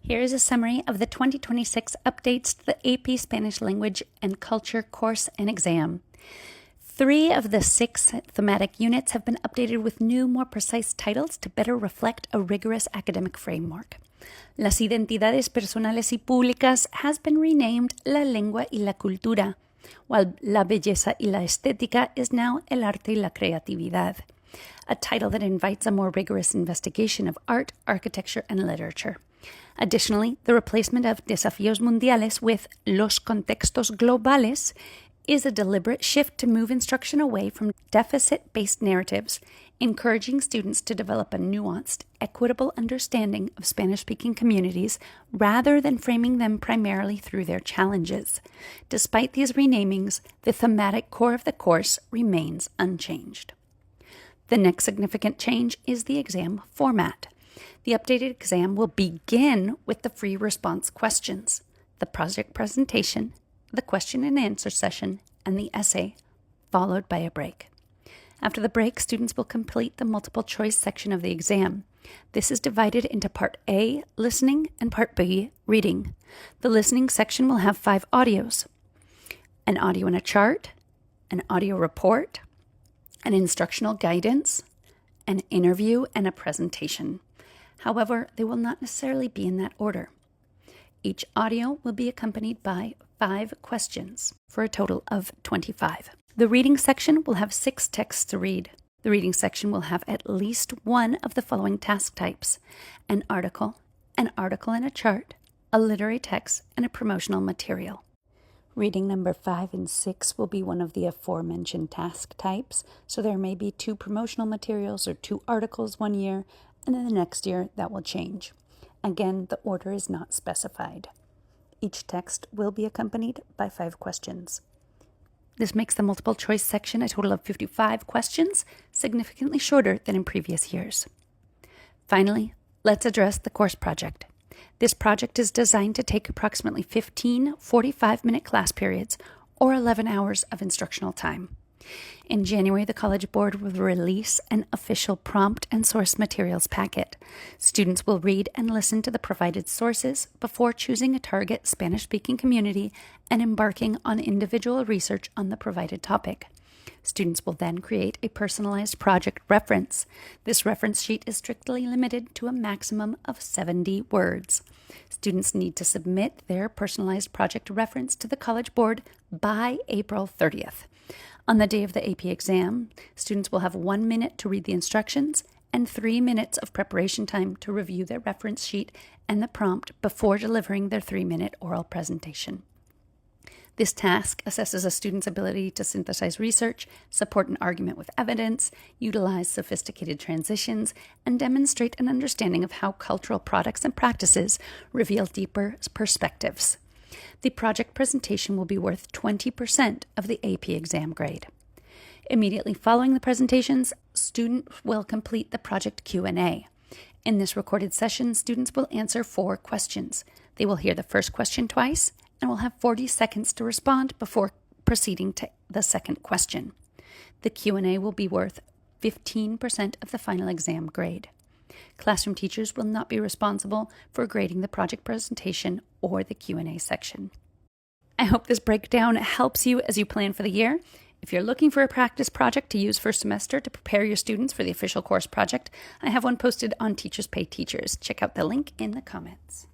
Here is a summary of the 2026 updates to the AP Spanish Language and Culture course and exam. 3 of the 6 thematic units have been updated with new, more precise titles to better reflect a rigorous academic framework. Las identidades personales y públicas has been renamed La Lengua y la Cultura, while La Belleza y la Estética is now El Arte y la Creatividad, a title that invites a more rigorous investigation of art, architecture, and literature. Additionally, the replacement of Desafíos Mundiales with Los Contextos Globales is a deliberate shift to move instruction away from deficit-based narratives, encouraging students to develop a nuanced, equitable understanding of Spanish-speaking communities rather than framing them primarily through their challenges. Despite these renamings, the thematic core of the course remains unchanged. The next significant change is the exam format. The updated exam will begin with the free response questions, the project presentation, the question and answer session, and the essay, followed by a break. After the break, students will complete the multiple choice section of the exam. This is divided into Part A, listening, and Part B, reading. The listening section will have 5 audios: an audio and a chart, an audio report, an instructional guidance, an interview, and a presentation. However, they will not necessarily be in that order. Each audio will be accompanied by 5 questions for a total of 25. The reading section will have 6 texts to read. The reading section will have at least one of the following task types: an article and a chart, a literary text, and a promotional material. Reading number 5 and 6 will be one of the aforementioned task types, so there may be 2 promotional materials or 2 articles one year, and then the next year that will change. Again, the order is not specified. Each text will be accompanied by 5 questions. This makes the multiple choice section a total of 55 questions, significantly shorter than in previous years. Finally, let's address the course project. This project is designed to take approximately 15 45-minute class periods or 11 hours of instructional time. In January, the College Board will release an official prompt and source materials packet. Students will read and listen to the provided sources before choosing a target Spanish-speaking community and embarking on individual research on the provided topic. Students will then create a personalized project reference. This reference sheet is strictly limited to a maximum of 70 words. Students need to submit their personalized project reference to the College Board by April 30th. On the day of the AP exam, students will have 1 minute to read the instructions and 3 minutes of preparation time to review their reference sheet and the prompt before delivering their 3-minute oral presentation. This task assesses a student's ability to synthesize research, support an argument with evidence, utilize sophisticated transitions, and demonstrate an understanding of how cultural products and practices reveal deeper perspectives. The project presentation will be worth 20% of the AP exam grade. Immediately following the presentations, students will complete the project Q&A. In this recorded session, students will answer 4 questions. They will hear the first question twice and will have 40 seconds to respond before proceeding to the second question. The Q&A will be worth 15% of the final exam grade. Classroom teachers will not be responsible for grading the project presentation or the Q&A section. I hope this breakdown helps you as you plan for the year. If you're looking for a practice project to use first semester to prepare your students for the official course project, I have one posted on Teachers Pay Teachers. Check out the link in the comments.